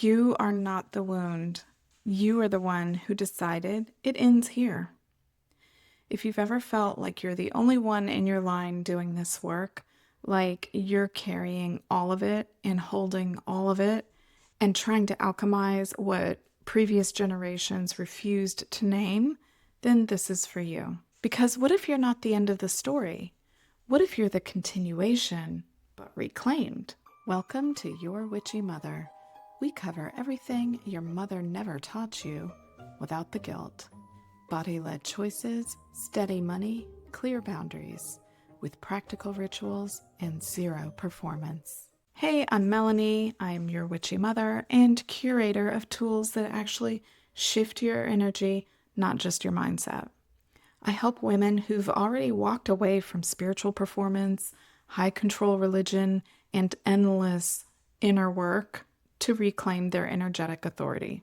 You are not the wound. You are the one who decided it ends here. If you've ever felt like you're the only one in your line doing this work, like you're carrying all of it and holding all of it and trying to alchemize what previous generations refused to name, then this is for you. Because what if you're not the end of the story? What if you're the continuation, but reclaimed? Welcome to Your Witchy Mother. We cover everything your mother never taught you without the guilt. Body-led choices, steady money, clear boundaries, with practical rituals and zero performance. Hey, I'm Melanie. I'm your witchy mother and curator of tools that actually shift your energy, not just your mindset. I help women who've already walked away from spiritual performance, high control religion, and endless inner work to reclaim their energetic authority.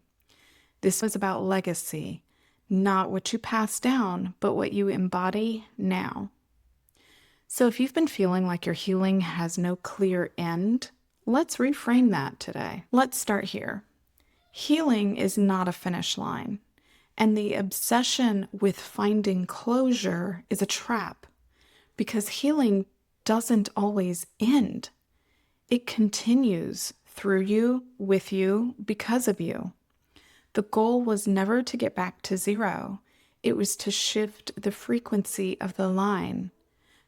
This was about legacy, not what you pass down, but what you embody now. So if you've been feeling like your healing has no clear end, let's reframe that today. Let's start here. Healing is not a finish line, and the obsession with finding closure is a trap, because healing doesn't always end. It continues through you, with you, because of you. The goal was never to get back to zero. It was to shift the frequency of the line,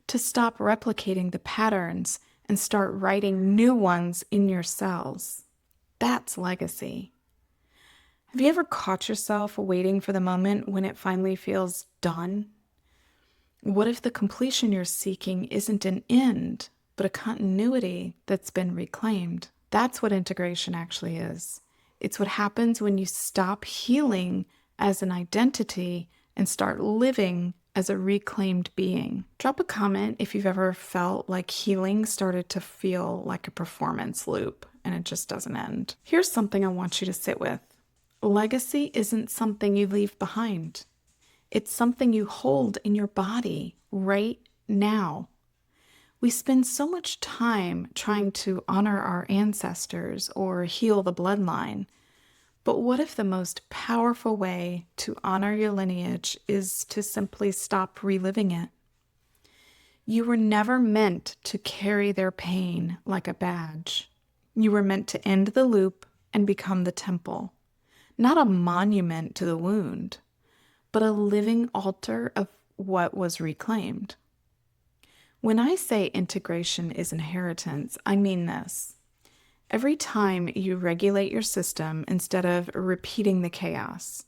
to stop replicating the patterns and start writing new ones in your cells. That's legacy. Have you ever caught yourself waiting for the moment when it finally feels done? What if the completion you're seeking isn't an end, but a continuity that's been reclaimed? That's what integration actually is. It's what happens when you stop healing as an identity and start living as a reclaimed being. Drop a comment if you've ever felt like healing started to feel like a performance loop and it just doesn't end. Here's something I want you to sit with. Legacy isn't something you leave behind. It's something you hold in your body right now. We spend so much time trying to honor our ancestors or heal the bloodline. But what if the most powerful way to honor your lineage is to simply stop reliving it? You were never meant to carry their pain like a badge. You were meant to end the loop and become the temple, not a monument to the wound, but a living altar of what was reclaimed. When I say integration is inheritance, I mean this. Every time you regulate your system instead of repeating the chaos,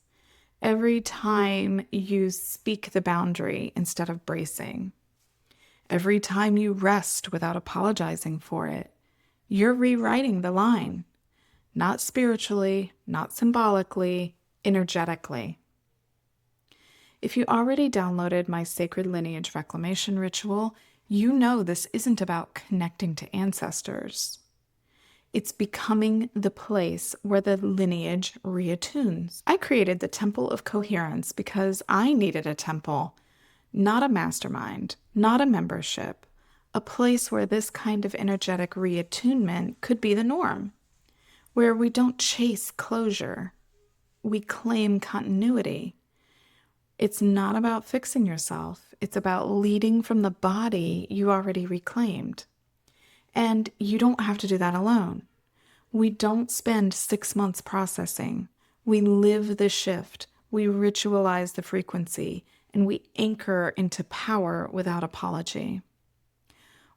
every time you speak the boundary instead of bracing, every time you rest without apologizing for it, you're rewriting the line, not spiritually, not symbolically, energetically. If you already downloaded my Sacred Lineage Reclamation Ritual, you know this isn't about connecting to ancestors. It's becoming the place where the lineage reattunes. I created the Temple of Coherence because I needed a temple, not a mastermind, not a membership, a place where this kind of energetic reattunement could be the norm, where we don't chase closure, we claim continuity. It's not about fixing yourself. It's about leading from the body you already reclaimed. And you don't have to do that alone. We don't spend 6 months processing. We live the shift. We ritualize the frequency, and we anchor into power without apology.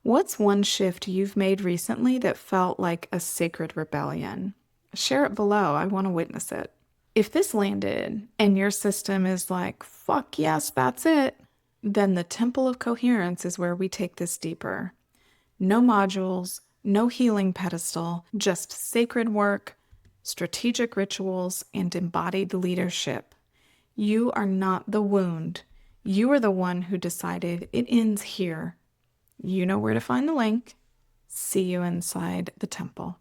What's one shift you've made recently that felt like a sacred rebellion? Share it below. I want to witness it. If this landed and your system is like, fuck yes, that's it, then the Temple of Coherence is where we take this deeper. No modules, no healing pedestal, just sacred work, strategic rituals, and embodied leadership. You are not the wound. You are the one who decided it ends here. You know where to find the link. See you inside the temple.